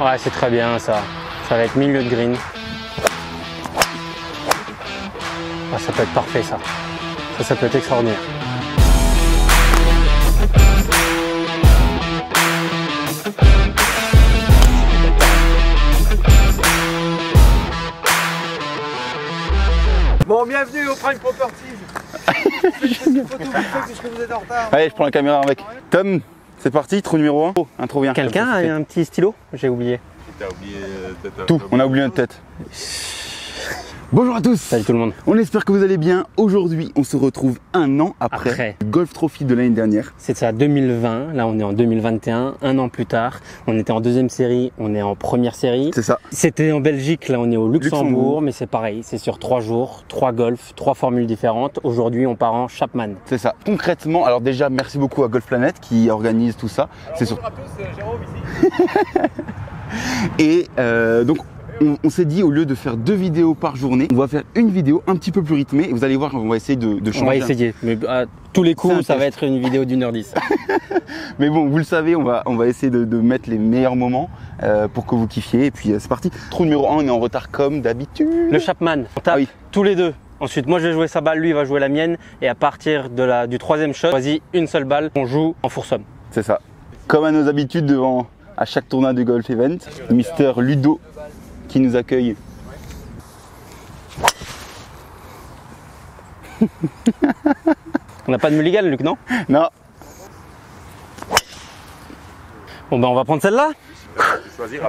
Ouais, c'est très bien ça. Ça va être milieu de green. Ah, ça peut être parfait ça. Ça peut être extraordinaire. Bon, bienvenue au Prime Properties. Faites une photo vite fait puisque vous êtes en retard. Allez, je prends la caméra avec. Tom, c'est parti, trou numéro 1. Oh, un trou bien. Quelqu'un a un petit stylo? J'ai oublié. T'as oublié Tout, on a oublié notre tête. Bonjour à tous. Salut tout le monde. On espère que vous allez bien. Aujourd'hui, on se retrouve un an après le Golf Trophy de l'année dernière. C'est ça, 2020. Là, on est en 2021. Un an plus tard. On était en deuxième série. On est en première série. C'est ça. C'était en Belgique. Là, on est au Luxembourg. Mais c'est pareil. C'est sur 3 jours, 3 golfs, 3 formules différentes. Aujourd'hui, on part en Chapman. C'est ça. Concrètement, alors déjà, merci beaucoup à Golf Planet qui organise tout ça. C'est sur... Bonjour à tous, Jérôme ici. Et donc, on s'est dit, au lieu de faire 2 vidéos par journée, on va faire une vidéo un petit peu plus rythmée. Et vous allez voir, on va essayer de changer. On va essayer. Mais à tous les coups, ça va être une vidéo d'1h10. Mais bon, vous le savez, on va essayer de mettre les meilleurs moments pour que vous kiffiez. Et puis, c'est parti. Trou numéro 1, on est en retard comme d'habitude. Le Chapman. On tape tous les deux. Ensuite, moi je vais jouer sa balle, lui il va jouer la mienne. Et à partir du 3e shot, on choisit une seule balle. On joue en foursome. C'est ça. Comme à nos habitudes devant à chaque tournoi de golf event, Mister Ludo qui nous accueille. On n'a pas de mulligan, Luc, non? Non. Bon ben on va prendre celle-là.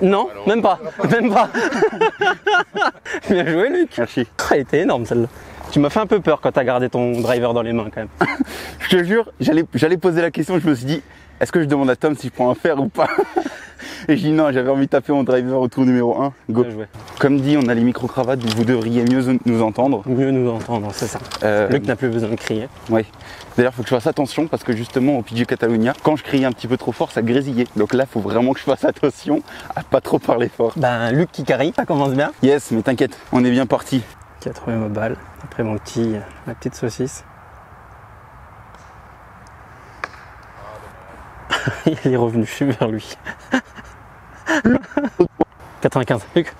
Non, même pas. Même pas. Bien joué, Luc. Merci. Elle était énorme celle-là. Tu m'as fait un peu peur quand tu as gardé ton driver dans les mains quand même. Je te jure, j'allais poser la question, je me suis dit, est-ce que je demande à Tom si je prends un fer ou pas? Et je dis non, j'avais envie de taper mon driver au tour numéro 1. Go. Bien joué. Comme dit, on a les micro-cravates, vous devriez mieux nous entendre. Mieux nous entendre, c'est ça. Luc n'a plus besoin de crier. Oui. D'ailleurs, il faut que je fasse attention parce que justement au PGA Catalunya, quand je criais un petit peu trop fort, ça grésillait. Donc là, il faut vraiment que je fasse attention à pas trop parler fort. Ben Luc qui carry, ça commence bien. Yes, mais t'inquiète, on est bien parti. Qui a trouvé ma balle. Après ma petite saucisse. Il est revenu, je suis vers lui. 95, Luc.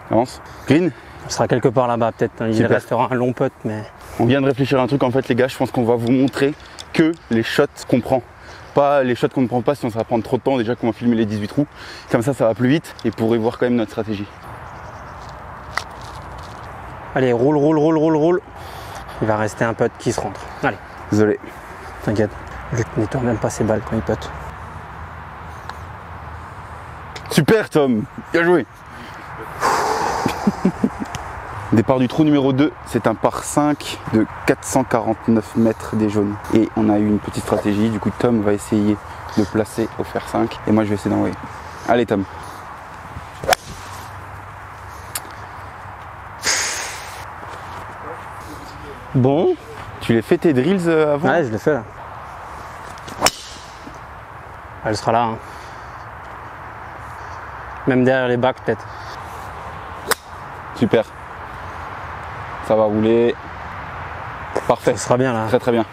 Avance. Green. On sera quelque part là-bas peut-être. Il Super. restera un long putt, mais... On vient de réfléchir à un truc en fait les gars, je pense qu'on va vous montrer que les shots qu'on prend. Pas les shots qu'on ne prend pas si on se va prendre trop de temps, déjà qu'on va filmer les 18 trous. Comme ça va plus vite et pourrez voir quand même notre stratégie. Allez, roule, roule, roule, roule, roule. Il va rester un putt qui se rentre. Allez. Désolé. T'inquiète. Luc nettoie même pas ses balles quand il putt. Super Tom, bien joué. Départ du trou numéro 2, c'est un par 5 de 449 mètres des jaunes. Et on a eu une petite stratégie, du coup Tom va essayer de placer au fer 5 et moi je vais essayer d'envoyer. Allez Tom. Bon. Tu les fais tes drills avant? Ouais, je l'ai fait là. Elle sera là. Hein. Même derrière les bacs peut-être. Super. Ça va rouler. Parfait. Ça sera bien là. Très très bien.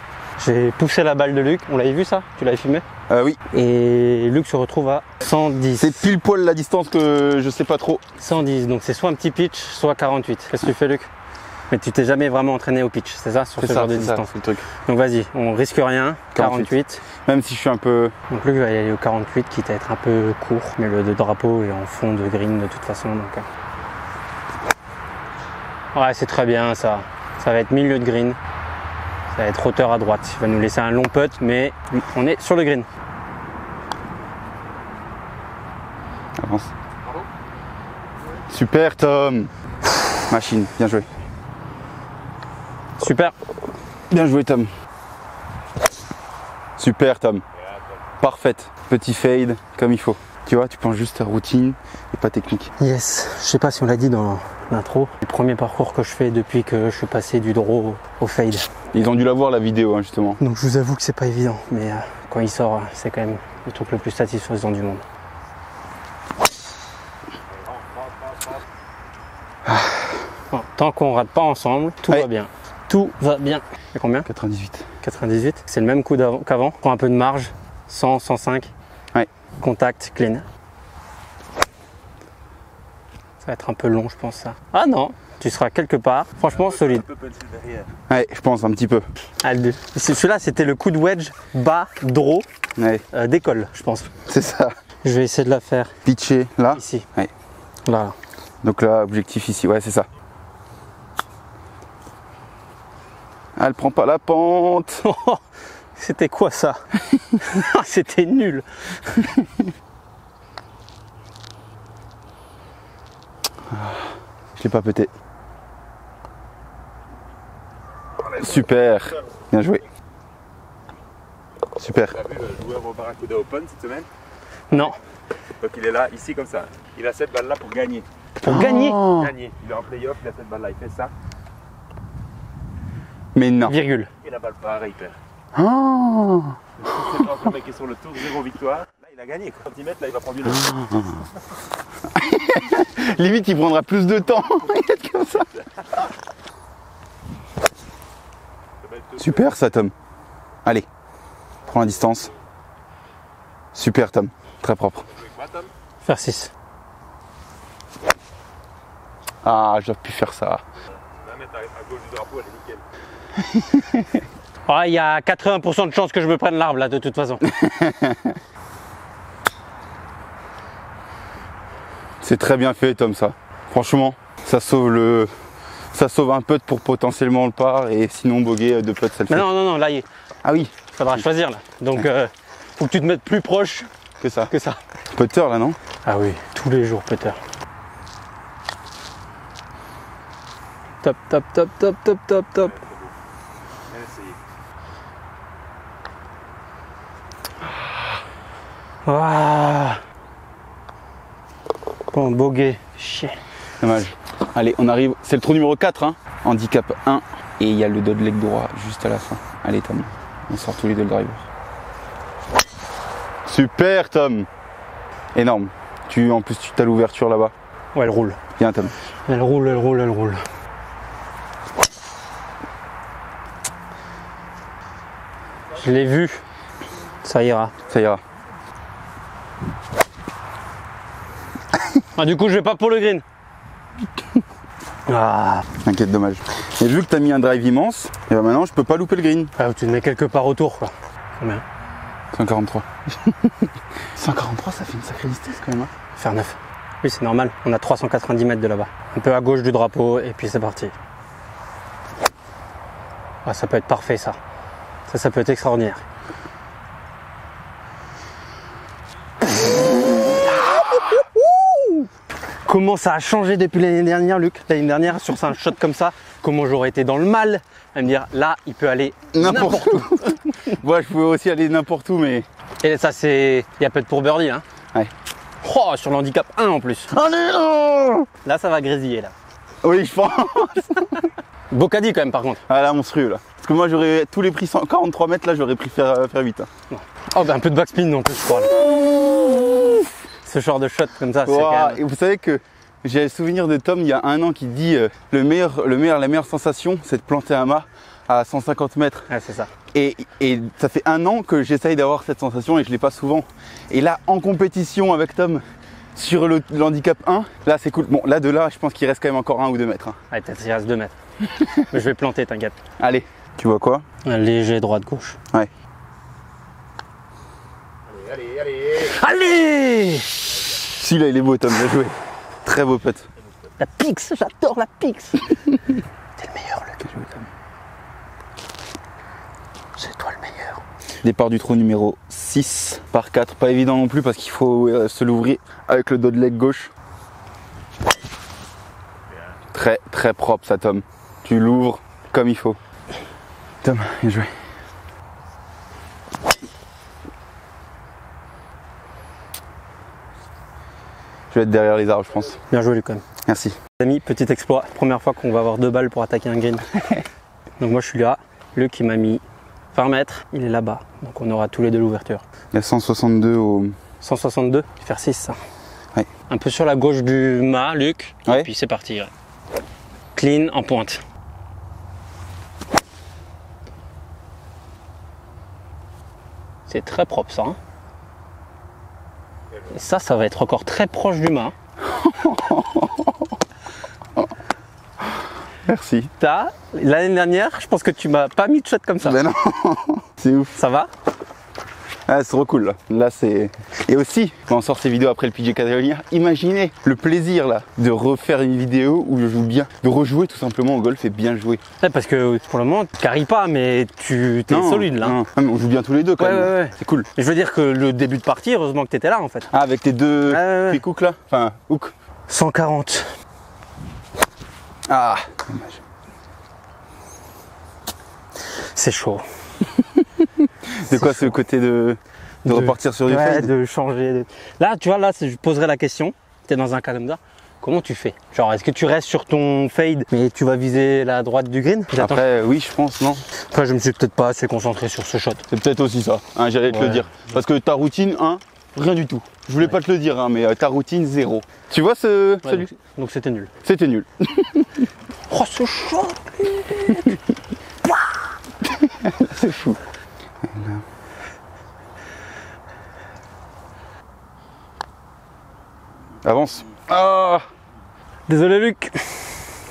J'ai poussé la balle de Luc. On l'avait vu ça? Tu l'avais filmé? Oui. Et Luc se retrouve à 110. C'est pile poil la distance que je sais pas trop. 110. Donc c'est soit un petit pitch, soit 48. Qu'est-ce que tu fais, Luc? Mais tu t'es jamais vraiment entraîné au pitch, c'est ça, sur ce genre de distance? C'est le truc. Donc vas-y, on risque rien. 48. Même si je suis un peu... Donc Luc va y aller au 48, quitte à être un peu court. Mais le drapeau est en fond de green de toute façon. Donc... Ouais, c'est très bien ça. Ça va être milieu de green. Ça va être hauteur à droite. Il va nous laisser un long putt, mais on est sur le green. Avance. Super Tom. Machine, bien joué. Super. Bien joué Tom. Super Tom. Parfaite. Petit fade comme il faut. Tu vois, tu penses juste à routine et pas technique. Yes. Je sais pas si on l'a dit dans l'intro. Le premier parcours que je fais depuis que je suis passé du draw au fade. Ils ont dû la voir la vidéo hein, justement. Donc je vous avoue que c'est pas évident, mais quand il sort, c'est quand même le truc le plus satisfaisant du monde. Bon, tant qu'on rate pas ensemble, tout va bien. Tout va bien. C'est combien? 98. 98. C'est le même coup qu'avant. Prends un peu de marge. 100, 105. Ouais. Contact, clean. Ça va être un peu long, je pense, ça. Ah non, tu seras quelque part. Franchement, solide. Un peu punché derrière. Ouais, je pense un petit peu. Celui-là, c'était le coup de wedge bas, draw, Ouais, d'école, je pense. c'est ça. Je vais essayer de la faire Pitcher là. ici. Ouais. Voilà. Donc là, objectif ici. Ouais, c'est ça. Ah, elle prend pas la pente. Oh, c'était quoi ça? C'était nul. Je l'ai pas pété. Super. Bien joué. Super. Tu as vu le joueur au Barracuda Open cette semaine? Non. Donc il est là, ici comme ça. Il a cette balle là pour gagner. Pour gagner, Oh. Gagner. Il est en playoff, il a cette balle là, il fait ça. Mais non. virgule. Et la balle part et il perd. Oh. C'est quand le mec est sur le tour, 0 victoire. Là il a gagné. Quand il met, là il va prendre une autre. Limite, il prendra plus de temps. Comme ça. Super ça, Tom. Allez, prends la distance. Super, Tom. Très propre. Faire 6. Ah, j'aurais pu faire ça. La mettre à gauche du drapeau, elle est nickel. Ah, il y a 80% de chances que je me prenne l'arbre là, de toute façon. C'est très bien fait, Tom, ça. Franchement, ça sauve un putt pour potentiellement le par et sinon bogey de putt, ça le fait. Mais non, là, il Ah oui, faudra choisir là. Donc, faut que tu te mettes plus proche que ça. que ça. Putter là, non? Ah oui, tous les jours, Peter. Top, top, top, top, top, top, top. Bien essayé. Ah. Bon, bogey, chier. Dommage. Allez, on arrive. C'est le trou numéro 4, hein. Handicap 1. Et il y a le dos de leg droit juste à la fin. Allez, Tom. On sort tous les deux le driver. Super, Tom. Énorme. En plus, tu as l'ouverture là-bas. Ouais, elle roule. Viens, Tom. Elle roule, elle roule, elle roule. Je l'ai vu. Ça ira. Ça ira. Ah, du coup, je vais pas pour le green. Ah. T'inquiète, dommage. Et vu que tu as mis un drive immense, et ben maintenant, je peux pas louper le green. Ah, tu te mets quelque part autour, quoi. Combien? 143. 143, ça fait une sacrée distance quand même. Hein. Faire 9. Oui, c'est normal. On a 390 mètres de là-bas. Un peu à gauche du drapeau, et puis c'est parti. Ah, ça peut être parfait, ça. Ça peut être extraordinaire. Comment ça a changé depuis l'année dernière, Luc? L'année dernière, sur un shot comme ça, comment j'aurais été dans le mal à me dire, là, il peut aller n'importe où. Ouais, je pouvais aussi aller n'importe où, mais... Et ça, c'est... Il y a peut-être pour birdie, hein. Ouais. Oh, sur le handicap 1 en plus. Allez, oh Là, ça va grésiller, là. Oui, je pense. Beau caddie, quand même, par contre. Ah là, monstrueux, là. Parce que moi, j'aurais tous les prix 143 mètres, là, j'aurais pris faire 8. Hein. Oh, ben un peu de backspin en plus, je crois. Là. Ce genre de shot comme ça, c'est Wow. quand même... Et vous savez que j'ai le souvenir de Tom il y a un an qui dit la meilleure sensation, c'est de planter un mât à 150 mètres. Ah, c'est ça. Et ça fait un an que j'essaye d'avoir cette sensation et je l'ai pas souvent. Et là, en compétition avec Tom sur le handicap 1, là c'est cool. Bon, là de là, je pense qu'il reste quand même encore 1 ou 2 mètres. Hein. Ouais, peut-être il reste 2 mètres. Mais je vais planter, t'inquiète. Allez, tu vois quoi? Un léger droite-gauche. Ouais. Allez, allez. Allez! Celui-là, il est beau, Tom, bien joué. Très beau putt. La pix, j'adore la pix. T'es le meilleur, Luc. Bien joué, Tom. C'est toi le meilleur. Départ du trou numéro 6 par 4. Pas évident non plus parce qu'il faut se l'ouvrir avec le dos de leg gauche. Très très propre ça, Tom. Tu l'ouvres comme il faut. Tom, bien joué. Je vais être derrière les arbres, je pense. Bien joué, Luc, quand même. Merci. Les amis, petit exploit. Première fois qu'on va avoir 2 balles pour attaquer un green. Donc moi, je suis là. Luc, il m'a mis 20 mètres. Il est là-bas. Donc on aura tous les deux l'ouverture. Il y a 162 au... 162, faire 6, ça. Ouais. Un peu sur la gauche du mât, Luc. Ouais. Et puis c'est parti. Ouais. Clean en pointe. C'est très propre ça. Hein. Et ça va être encore très proche du mât. Merci. L'année dernière, je pense que tu m'as pas mis de shot comme ça. Ben non, c'est ouf. Ça va? Ah, c'est trop cool là. Là c'est. Et aussi, quand on sort ces vidéos après le PGA Catalunya, imaginez le plaisir là de refaire une vidéo où je joue bien, de rejouer tout simplement au golf et bien jouer. Ouais, parce que pour le moment, tu carries pas, mais tu t'es solide là. Non, mais on joue bien tous les deux quand même. Ouais. C'est cool. Et je veux dire que le début de partie, heureusement que tu étais là en fait. Ah, avec tes deux quick hooks là. Enfin, hook. 140. Ah, dommage. C'est chaud. C'est quoi ce côté de repartir sur du fade? De changer. Là, tu vois, là, je poserais la question. Tu es dans un cas comme ça. Comment tu fais? Genre, est-ce que tu restes sur ton fade, mais tu vas viser la droite du green? Après, oui, je pense, non. Après, je me suis peut-être pas assez concentré sur ce shot. C'est peut-être aussi ça, hein, j'allais te le dire. Parce que ta routine, rien du tout. Je voulais pas te le dire, hein, mais ta routine, 0. Tu vois celui? Donc c'était nul. C'était nul. Oh, ce shot! C'est fou. Avance. Ah, Désolé, Luc.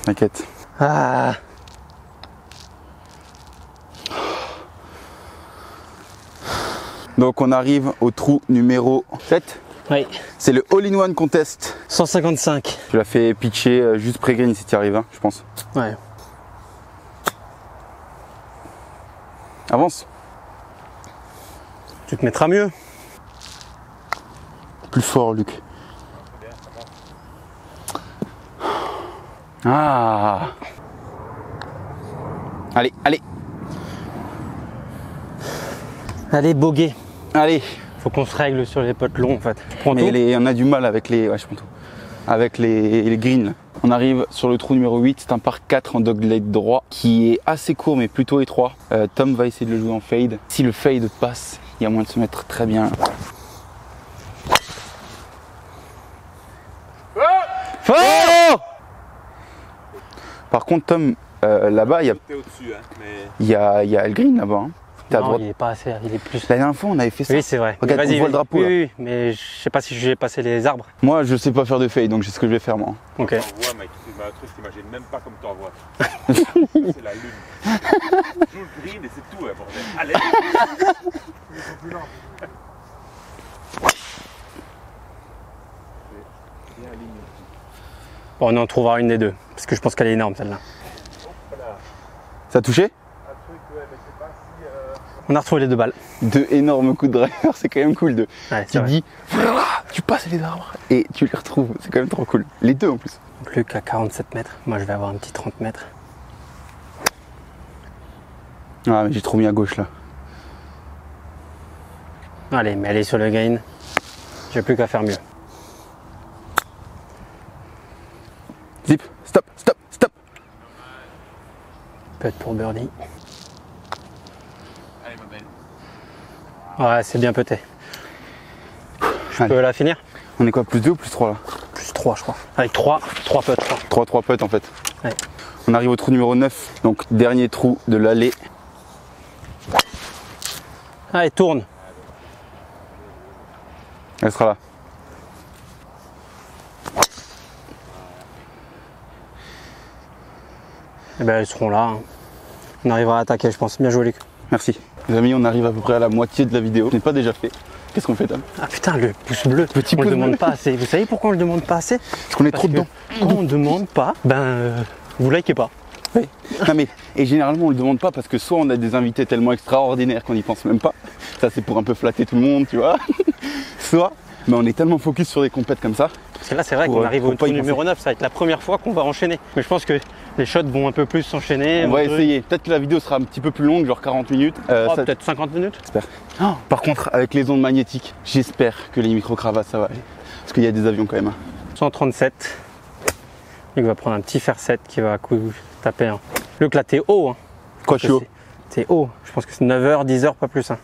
t'inquiète. Ah. Donc on arrive au trou numéro 7. Oui. C'est le All-in-One Contest. 155. Tu l'as fait pitcher juste pré-green si tu y arrives, hein, je pense. Ouais. Avance. Tu te mettras mieux. Plus fort, Luc. Ah. Allez, allez. Allez, boguer. Allez. Faut qu'on se règle sur les potes longs en fait. Mais on a du mal avec les. Ouais, je prends tout. Avec les greens. Là. On arrive sur le trou numéro 8. C'est un par 4 en dogleg droit qui est assez court mais plutôt étroit. Tom va essayer de le jouer en fade. Si le fade passe, il y a moyen de se mettre très bien. Fort. Par contre, Tom, là-bas, il y a le green là-bas. Hein. T'es à Non, droite. il est pas assez, il est plus. La dernière fois, on avait fait ça. Oui, c'est vrai. Regarde, on voit le drapeau. Oui, là. oui, mais je sais pas si j'ai passé les arbres. Moi, je sais pas faire de fade, donc c'est ce que je vais faire moi. Ok. T'envoies, mec, c'est un truc, t'imagines même pas comme t'envoies. C'est la lune. Joue le green et c'est tout, hein, bordel. Allez. Bon, on en trouvera une des deux, parce que je pense qu'elle est énorme celle-là. Ça a touché? On a retrouvé les deux balles. Deux énormes coups de driver, c'est quand même cool. Ouais, Tu dis, tu passes les arbres et tu les retrouves. C'est quand même trop cool. Les deux en plus. Donc Luc à 47 mètres. Moi, je vais avoir un petit 30 mètres. Ah, mais j'ai trop mis à gauche là. Allez, mais elle est sur le green. J'ai plus qu'à faire mieux. Zip, stop, stop, stop. Peut-être pour birdie. Allez, ma belle. Ouais, c'est bien pété. Je Allez. peux la finir? On est quoi, plus 2 ou plus 3 là? Plus 3, je crois. Avec 3 putts. 3 putts en fait. Ouais. On arrive au trou numéro 9, donc dernier trou de l'allée. Allez, tourne. Elle sera là. Et ben elles seront là. Hein. On arrivera à attaquer, je pense. Bien joué, Luc. Merci. Les amis, on arrive à peu près à la moitié de la vidéo. Je n'ai pas déjà fait. Qu'est-ce qu'on fait, Tom? Ah putain, le pouce bleu. Petit on le pouce demande bleu. pas assez. Vous savez pourquoi on le demande pas assez? Parce qu'on est trop que dedans. Quand on ne demande pas, vous likez pas. Oui. Non mais, et généralement on le demande pas parce que soit on a des invités tellement extraordinaires qu'on n'y pense même pas, ça c'est pour un peu flatter tout le monde, tu vois, soit mais on est tellement focus sur des compètes comme ça. Parce que là c'est vrai Pour, qu'on arrive au pour pas trou y numéro 9, ça va être la première fois qu'on va enchaîner. Mais je pense que les shots vont un peu plus s'enchaîner. On va essayer, peut-être que la vidéo sera un petit peu plus longue, genre 40 minutes. Peut-être 50 minutes. J'espère. Oh, par contre avec les ondes magnétiques, j'espère que les micro-cravates ça va aller. Parce qu'il y a des avions quand même. 137. Il va prendre un petit fer 7 qui va taper. Hein. Luc là t'es haut. Hein. Quoi, je suis haut? T'es haut. Je pense que c'est 9h, 10h, pas plus. Hein.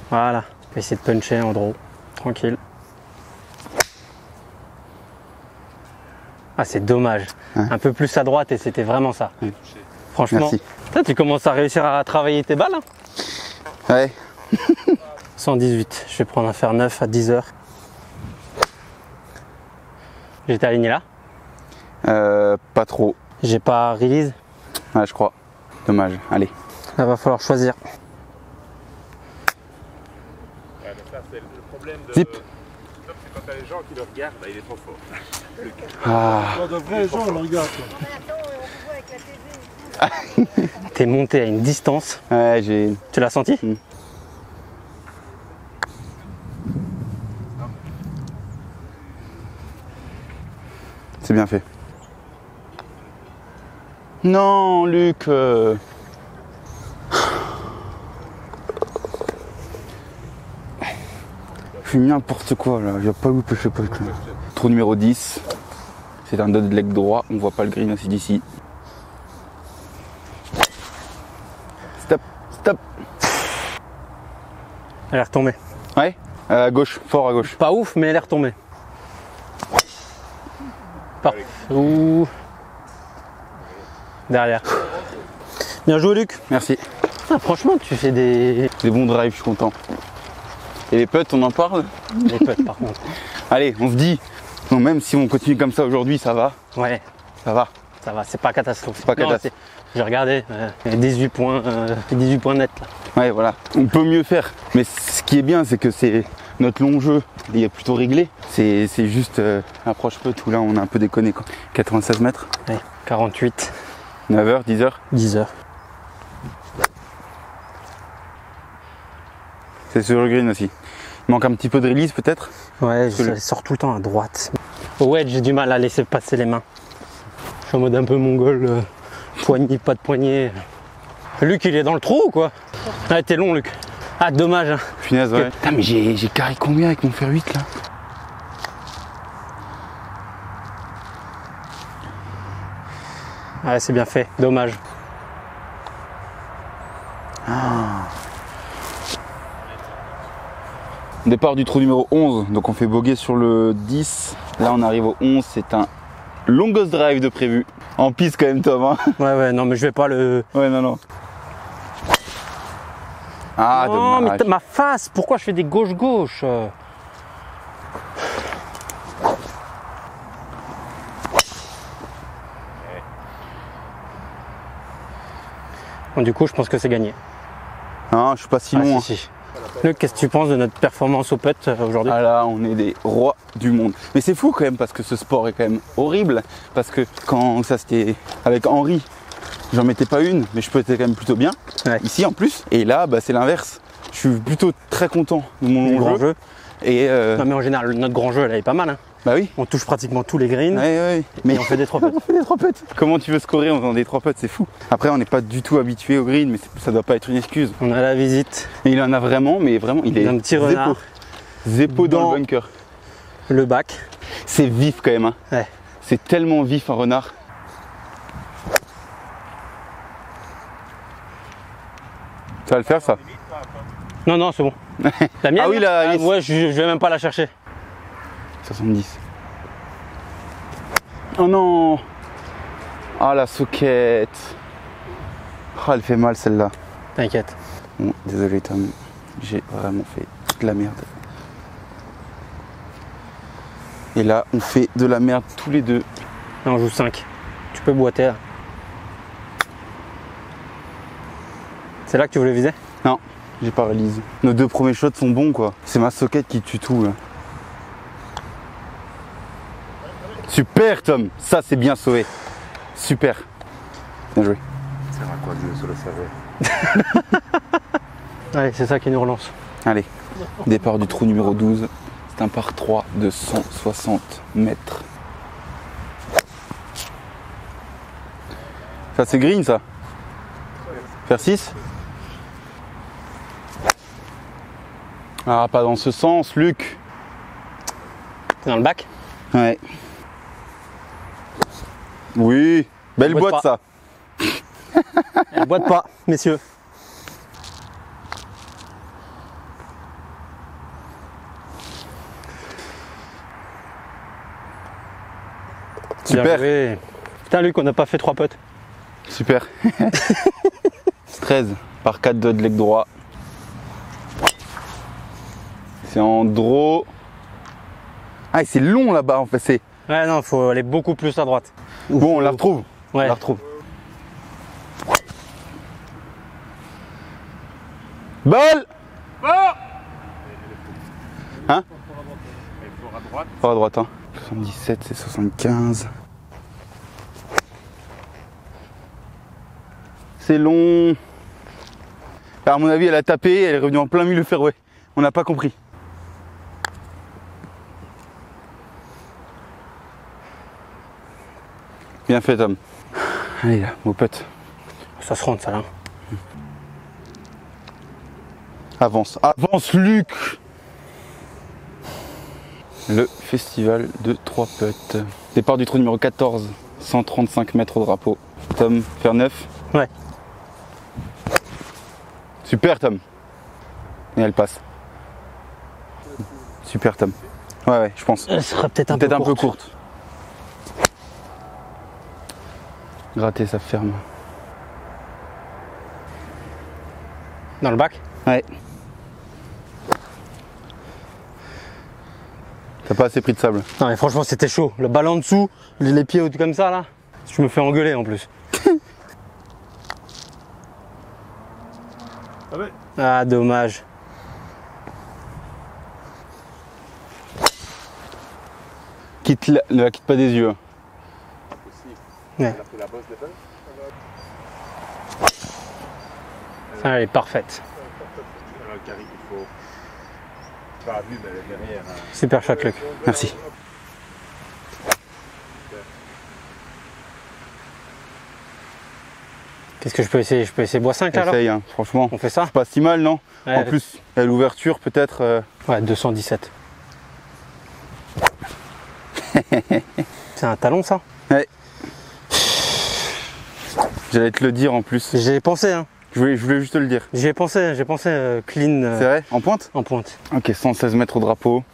Voilà. On va essayer de puncher en draw. Tranquille. Ah c'est dommage. Ouais. Un peu plus à droite et c'était vraiment ça. Ouais. Franchement. Merci. Putain, tu commences à réussir à travailler tes balles. Hein. Ouais. 118. Je vais prendre un fer 9 à 10 heures. J'étais aligné là. Pas trop. J'ai pas release. Ouais, je crois. Dommage. Allez. Là, va falloir choisir. Ouais, mais ça, c'est le problème de. Zip. C'est quand t'as les gens qui le regardent, bah, il est trop fort. Ah. Quand de vrais gens le regardent. T'es monté à une distance. Ouais, j'ai. Tu l'as senti? C'est bien fait. Non, Luc. Je fais n'importe quoi là. J'ai pas loupé, je sais pas. Trou numéro 10. C'est un dot leg droit. On voit pas le green aussi d'ici. Stop, stop. Elle est retombée. Ouais. À gauche, fort à gauche. Pas ouf, mais elle est retombée. Parfait. Ouh. Derrière. Bien joué, Luc. Merci. Ah, franchement, tu fais des bons drives, je suis content. Et les putts, on en parle? putts par contre. Allez, on se dit. Non, même si on continue comme ça aujourd'hui, ça va. Ouais, Ça va. ça va, c'est pas catastrophique. Pas Non, catastrophique. J'ai regardé, 18 points, 18 points nets là. Ouais, voilà. On peut mieux faire. Mais ce qui est bien, c'est que c'est notre long jeu. Il est plutôt réglé. C'est juste approche putt où là, on a un peu déconné quoi. 96 mètres. Ouais, 48, 9h, 10h. 10 heures. C'est sur le green aussi. Il manque un petit peu de release peut-être. Ouais, que ça sort tout le temps à droite. Au wedge, j'ai du mal à laisser passer les mains. Je suis en mode un peu mongol, poignée, pas de poignée. Luc, il est dans le trou ou quoi? Ah, t'es long, Luc. Ah, dommage. Hein. Punaise, ouais. Putain, mais j'ai carré combien avec mon fer 8 là? Ouais, c'est bien fait, dommage. Départ du trou numéro 11, donc on fait bogey sur le 10. Là on arrive au 11, c'est un longest drive de prévu. En piste quand même Tom hein. Ouais, non, mais je vais pas le... Ouais non. Ah non, dommage. mais ma face, pourquoi je fais des gauche-gauche? Bon, du coup, je pense que c'est gagné. Non, je suis pas si long. Si. Luc, qu'est-ce que tu penses de notre performance au putt aujourd'hui? Ah là, on est des rois du monde. Mais c'est fou quand même parce que ce sport est quand même horrible. Parce que quand ça c'était avec Henri, j'en mettais pas une, mais je puttais quand même plutôt bien. Ouais. Ici en plus. Et là, bah, c'est l'inverse. Je suis plutôt très content de mon Le long grand jeu. Et Non, mais en général, notre grand jeu, elle est pas mal. Hein. bah oui. On touche pratiquement tous les greens Ouais. et Mais on fait des 3 putts. on fait des 3 putts. Comment tu veux scorer en faisant des 3 putts? C'est fou. Après, on n'est pas du tout habitué au green, mais ça doit pas être une excuse. On a la visite Et il en a vraiment, mais vraiment, il est d'un petit renard. Zépo dans Dans- le bunker. Le bac. C'est vif quand même. Hein. Ouais. C'est tellement vif un renard. Ça va le faire ça? Non, c'est bon. La mienne? Ah oui, la Alice. ouais, je vais même pas la chercher. 70. Oh non! Ah la soquette! Ah, elle fait mal celle-là. T'inquiète. Bon, désolé Tom, j'ai vraiment fait de la merde. Et là, on fait de la merde tous les deux. Là, on joue 5. Tu peux boiter là. C'est là que tu voulais viser? Non, j'ai pas réalisé. Nos deux premiers shots sont bons quoi. C'est ma soquette qui tue tout là. Super Tom, ça c'est bien sauvé. Super. Bien joué. Ça sert à quoi de jouer sur le serveur? Allez, c'est ça qui nous relance. Allez, départ du trou numéro 12. C'est un par 3 de 160 mètres. Ça c'est green ça. Faire 6. Ah pas dans ce sens Luc. T'es dans le bac? Ouais. Oui. Belle Boite boîte pas. ça. Elle boite pas, messieurs. Bien Super. joué. Putain, Luc, on n'a pas fait 3 putts. Super. 13 par 4 de leg droit. C'est en draw. Ah, et c'est long là-bas en fait. C'est... Ouais, non, faut aller beaucoup plus à droite. Bon, on la retrouve. Ouais. On la retrouve. Balle. Hein? Il faut à droite. Fort à droite, hein. 77, c'est 75. C'est long. Alors, à mon avis, elle a tapé, elle est revenue en plein milieu fairway. On n'a pas compris. Bien fait, Tom. Allez, là, mon pote. Ça se rentre, ça là. Avance. Avance, Luc. Le festival de 3 putts. Départ du trou numéro 14. 135 mètres au drapeau. Tom, faire 9. Ouais. Super, Tom. Et elle passe. Super, Tom. Ouais, je pense. Elle sera peut-être un peu courte. Gratter, ça ferme. Dans le bac? Ouais. T'as pas assez pris de sable. Non mais franchement c'était chaud. Le ballon en dessous, les pieds comme ça là. Je me fais engueuler en plus. Ah ouais. Ah dommage. Ne la quitte pas des yeux. Aussi. Ouais. Elle a pris la bosse des balles. Ah, elle est parfaite. Le carré, il faut. Pas vu, mais elle est derrière. Hein. Super shot Luc. Merci. Qu'est-ce que je peux essayer? Je peux essayer bois 5 là alors? Essaye, hein, franchement. On fait ça? Pas si mal, non? Ouais, En plus, il y a l'ouverture peut-être. Ouais, 217. C'est un talon ça? Ouais. J'allais te le dire en plus. J'y ai pensé hein. Je voulais juste te le dire. J'ai pensé clean C'est vrai? En pointe? en pointe. Ok, 116 mètres au drapeau.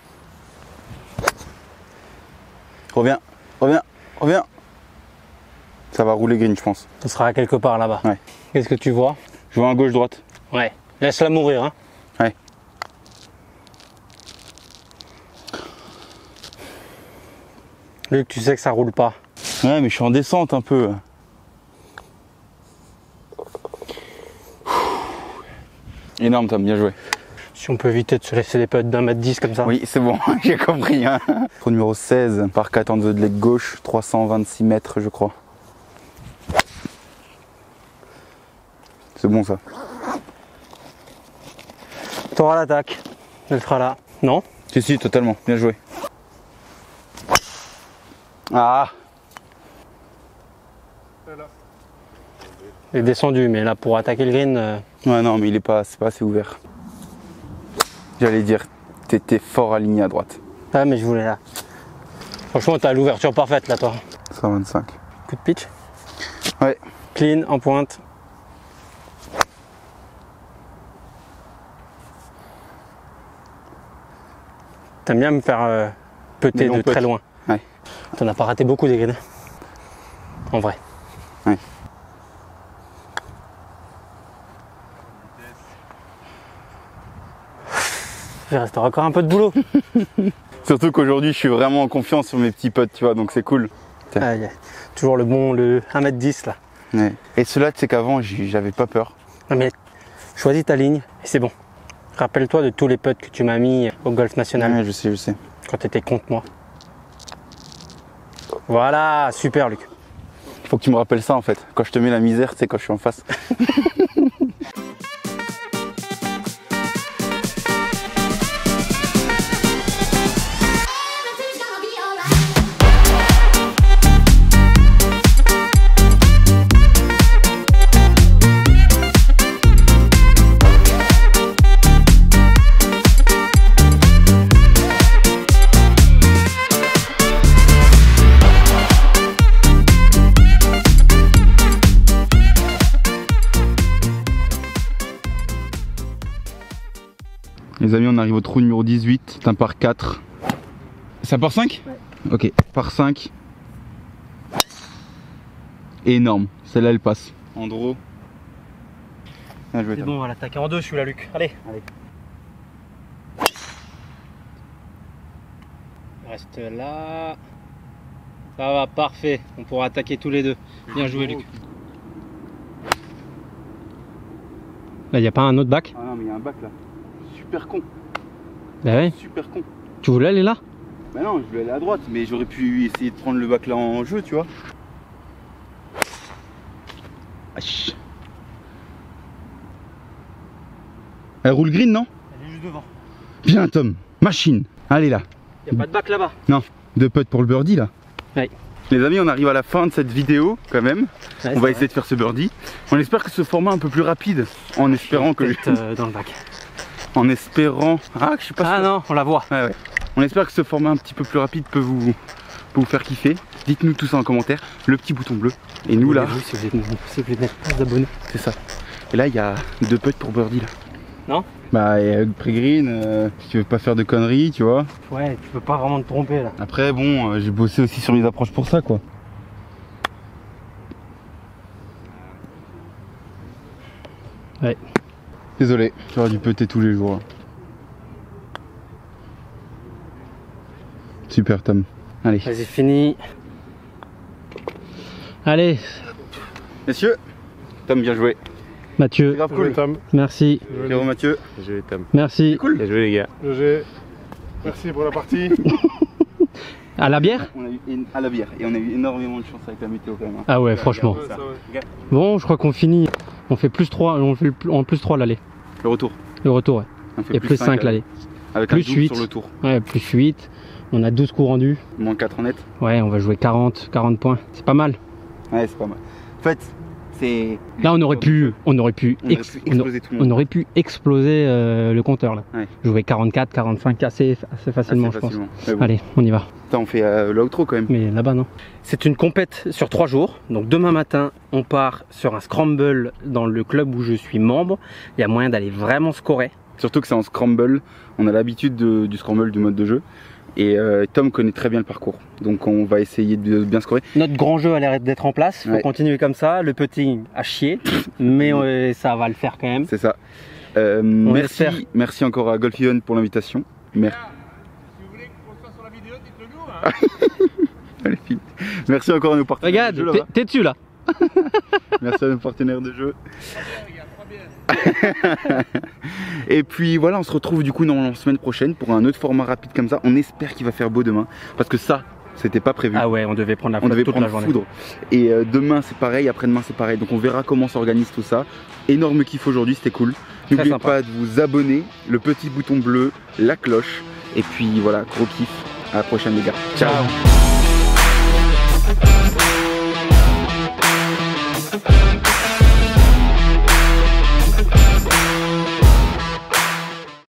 Reviens, reviens, reviens. Ça va rouler green, je pense. Ça sera quelque part là-bas. Ouais. Qu'est-ce que tu vois? Je vois un gauche-droite. Ouais. Laisse-la mourir hein. Ouais. Luc, tu sais que ça roule pas. Ouais, mais je suis en descente un peu. Énorme, Tom, bien joué. Si on peut éviter de se laisser des putts d'un mètre 10 comme ça. Oui, c'est bon, j'ai compris. Hein. Trou numéro 16, par 4 en dessous de leg gauche, 326 mètres, je crois. C'est bon ça. T'auras l'attaque. Elle sera là. Non? Si, totalement. Bien joué. Ah! Il est descendu, mais là pour attaquer le green. Ouais, non, mais c'est pas assez ouvert. J'allais dire, t'étais fort aligné à droite. Ah, mais je voulais là. Franchement, t'as l'ouverture parfaite là, toi. 125. Coup de pitch. Ouais. Clean, en pointe. T'aimes bien me faire putter de très loin. Ouais. T'en as pas raté beaucoup des greens. En vrai. Ouais. Il restera encore un peu de boulot. Surtout qu'aujourd'hui, je suis vraiment en confiance sur mes petits potes, tu vois, donc c'est cool. Ah, yeah. Toujours le 1m10 là. Ouais. Et cela, tu sais qu'avant, j'avais pas peur. Non mais choisis ta ligne et c'est bon. Rappelle-toi de tous les putts que tu m'as mis au golf national. Ouais, je sais. Quand tu étais contre moi. Voilà, super Luc. Faut que tu me rappelles ça en fait. Quand je te mets la misère, c'est quand je suis en face. Les amis, on arrive au trou numéro 18, c'est un par 4. C'est un par 5 ? Ouais. Ok, par 5. Énorme, celle-là elle passe. En draw. Bien joué, C'est Tom. bon, on va l'attaquer en deux celui-là Luc. Allez. Reste là. Ça va, parfait. On pourra attaquer tous les deux. Bien joué, Luc. Là, il n'y a pas un autre bac? Ah non, mais il y a un bac là. Super con. Bah ouais. Super con. Tu voulais aller là? Bah non, je voulais aller à droite, mais j'aurais pu essayer de prendre le bac là en jeu, tu vois. Wesh. Elle roule green, non? Elle est juste devant. Bien, Tom. Machine. Allez là. Il n'y a pas de bac là-bas. Non, deux putts pour le birdie là. Ouais. Les amis, on arrive à la fin de cette vidéo quand même. Ouais, on va essayer de faire ce birdie. On espère que ce format un peu plus rapide, en espérant que dans le bac. en espérant. Ah, je suis pas sûr. Ah non, on la voit. Ouais, ouais. On espère que ce format un petit peu plus rapide peut vous faire kiffer. Dites-nous tout ça en commentaire. Le petit bouton bleu. Et nous là, Si vous voulez mettre plus d'abonnés. c'est ça. Et là, il y a deux putts pour birdie là. Non? Bah, et pré-green, si tu veux pas faire de conneries, tu vois. Ouais, tu peux pas vraiment te tromper là. Après, bon, j'ai bossé aussi sur les approches pour ça, quoi. Ouais. Désolé, j'aurais dû putter tous les jours. Là. Super, Tom. Allez. Vas-y, fini. Allez, Messieurs, Tom, bien joué. Mathieu. C'est grave cool. Tom. Merci. Frérot Mathieu. Bien joué, Tom. Merci. Cool. Bien joué, les gars. GG. Merci pour la partie. À la bière? On a eu à la bière et on a eu énormément de chance avec la météo quand même. Hein. Ah ouais, franchement. Ouais, ça, ouais. Bon, je crois qu'on finit. On fait plus 3, on fait en plus 3 l'aller. Le retour. Le retour, ouais. On fait Et plus 5 l'aller. Avec Plus un double 8. sur le tour. Ouais, plus 8. On a 12 coups rendus. Moins 4 en net. Ouais, on va jouer 40 points. C'est pas mal. Ouais, c'est pas mal. En fait, c'est. Là, on aurait pu exploser tout le monde. on aurait pu exploser le compteur là. Ouais. Jouer 44, 45 assez facilement, Assez je pense. facilement. Mais bon. Allez, on y va. Putain, on fait l'outro quand même. Mais là-bas, non. C'est une compète sur 3 jours. Donc demain matin, on part sur un scramble dans le club où je suis membre. Il y a moyen d'aller vraiment scorer. Surtout que c'est en scramble. On a l'habitude du scramble, du mode de jeu. Et Tom connaît très bien le parcours. Donc on va essayer de bien scorer. Notre grand jeu a l'air d'être en place. Il faut Ouais. continuer comme ça. Le petit a chier. Mais ça va le faire quand même. C'est ça. espère. Merci encore à Golf Even pour l'invitation. Merci. Si vous voulez qu'on soit sur la vidéo, dites-le nous. Hein. Allez, Philippe. Merci encore à nos partenaires de jeu Regarde, là-bas. t'es dessus là. Merci à nos partenaires de jeu. Regarde, 3 bières. Et puis voilà, on se retrouve du coup dans la semaine prochaine pour un autre format rapide comme ça. On espère qu'il va faire beau demain. Parce que ça, c'était pas prévu. Ah ouais, on devait prendre la On flotte devait toute prendre la journée. foudre. Et demain c'est pareil, après-demain c'est pareil. Donc on verra comment s'organise tout ça. Énorme kiff aujourd'hui, c'était cool. N'oubliez sympa. pas de vous abonner, le petit bouton bleu, la cloche. Et puis voilà, gros kiff. À la prochaine les gars. Ciao. Ciao.